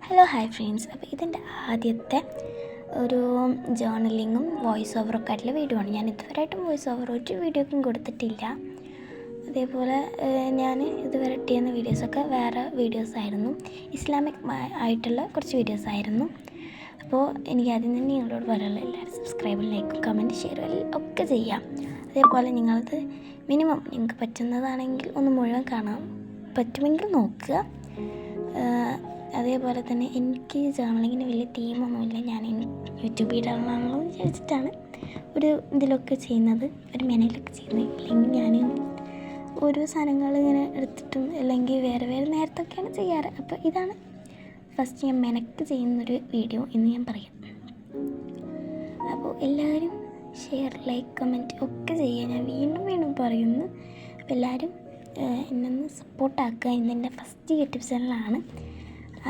Hello hi friends. അപ്പോൾ ഇതിൻ്റെ ആദ്യത്തെ ഒരു ജേർണലിങ്ങും വോയിസ് ഓവറൊക്കെ ആയിട്ടുള്ള വീഡിയോ ആണ്. ഞാൻ ഇതുവരെയായിട്ടും വോയിസ് ഓവർ ഒരു വീഡിയോക്കും കൊടുത്തിട്ടില്ല. അതേപോലെ ഞാൻ ഇതുവരെ ഇട്ടിരുന്ന വീഡിയോസൊക്കെ വേറെ വീഡിയോസായിരുന്നു, ഇസ്ലാമിക് ആയിട്ടുള്ള കുറച്ച് വീഡിയോസായിരുന്നു. അപ്പോൾ എനിക്ക് ആദ്യം തന്നെ നിങ്ങളോട് പറയാനുള്ളത്, എല്ലാവരും സബ്സ്ക്രൈബും ലൈക്കും കമൻറ്റ് ഷെയറും ഒക്കെ ചെയ്യാം. അതേപോലെ നിങ്ങളത് മിനിമം നിങ്ങൾക്ക് പറ്റുന്നതാണെങ്കിൽ ഒന്ന് മുഴുവൻ കാണാൻ പറ്റുമെങ്കിൽ നോക്കുക. അതേപോലെ തന്നെ എനിക്ക് ജേർണലിങ്ങിന് വലിയ ടീമൊന്നുമില്ല. ഞാൻ യൂട്യൂബ് ഇടാനാണല്ലോ വിചാരിച്ചിട്ടാണ് ഒരു ഇതിലൊക്കെ ചെയ്യുന്നത്, ഒരു മെനയിലൊക്കെ ചെയ്യുന്നത്. അല്ലെങ്കിൽ ഞാൻ ഓരോ സാധനങ്ങൾ ഇങ്ങനെ എടുത്തിട്ടും അല്ലെങ്കിൽ വേറെ നേരത്തൊക്കെയാണ് ചെയ്യാറ്. അപ്പോൾ ഇതാണ് ഫസ്റ്റ് ഞാൻ മെനക്ക് ചെയ്യുന്നൊരു വീഡിയോ എന്ന് ഞാൻ പറയാം. അപ്പോൾ എല്ലാവരും ഷെയർ ലൈക്ക് കമൻറ്റ് ഒക്കെ ചെയ്യുക. ഞാൻ വീണ്ടും പറയുന്നു. അപ്പോൾ എല്ലാവരും എന്നെ സപ്പോർട്ടാക്കുക. ഇന്നെൻ്റെ ഫസ്റ്റ് യൂട്യൂബ് ചാനലാണ്.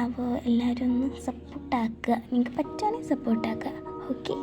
അപ്പോൾ എല്ലാവരും ഒന്ന് സപ്പോർട്ടാക്കുക. നിങ്ങൾക്ക് പറ്റുകയാണെങ്കിൽ സപ്പോർട്ടാക്കുക. ഓക്കെ.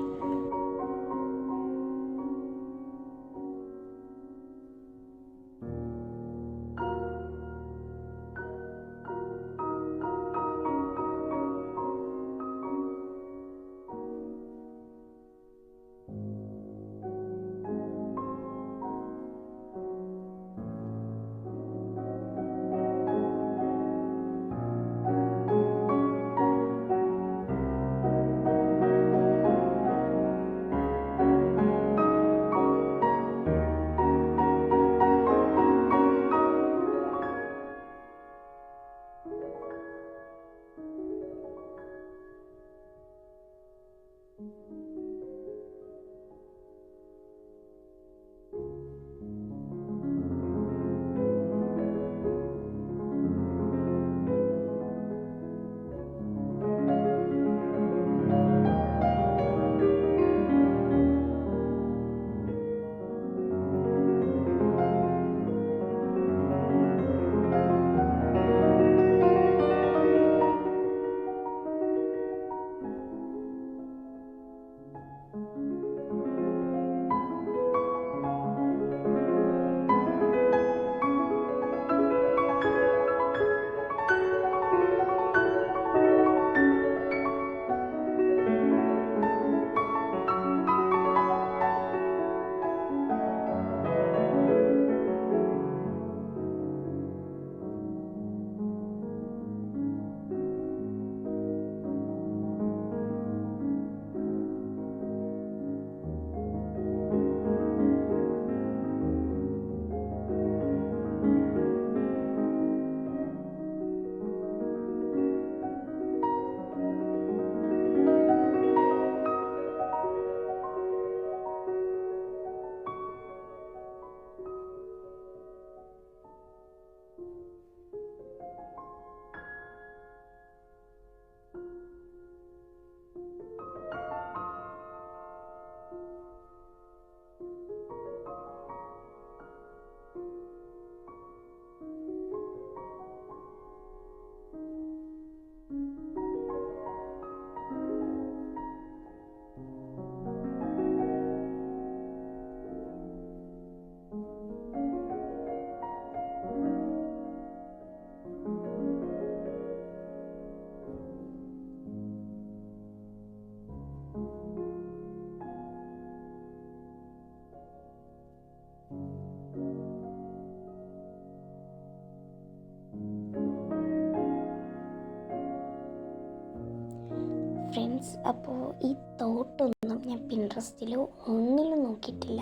ഫ്രണ്ട്സ്, അപ്പോൾ ഈ തോട്ടൊന്നും ഞാൻ പിൻട്രസ്റ്റിലോ ഒന്നിലും നോക്കിയിട്ടില്ല.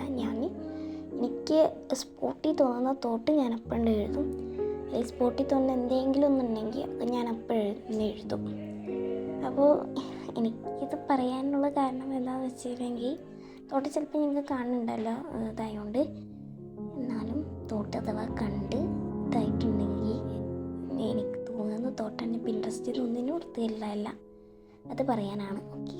എനിക്ക് സ്പോട്ടിൽ തോന്നുന്ന തോട്ട് ഞാൻ അപ്പോഴും എഴുതും. അല്ലെങ്കിൽ സ്പോട്ടിൽ തോന്നുന്ന എന്തെങ്കിലും ഒന്നുണ്ടെങ്കിൽ അത് ഞാൻ അപ്പോഴും എഴുതും. അപ്പോൾ എനിക്കിത് പറയാനുള്ള കാരണം എന്താണെന്ന് വെച്ചിട്ടുണ്ടെങ്കിൽ, തോട്ട് ചിലപ്പോൾ നിങ്ങൾക്ക് കാണുന്നുണ്ടല്ലോ ഇതായതുകൊണ്ട്. എന്നാലും തോട്ട് അഥവാ കണ്ട് ഇതായിട്ടുണ്ടെങ്കിൽ എനിക്ക് തോന്നുന്ന തോട്ടാണ് പിൻട്രസ്റ്റിൽ ഒന്നിനും വൃത്തിയില്ല അത് പറയാനാണ്. ഓക്കെ.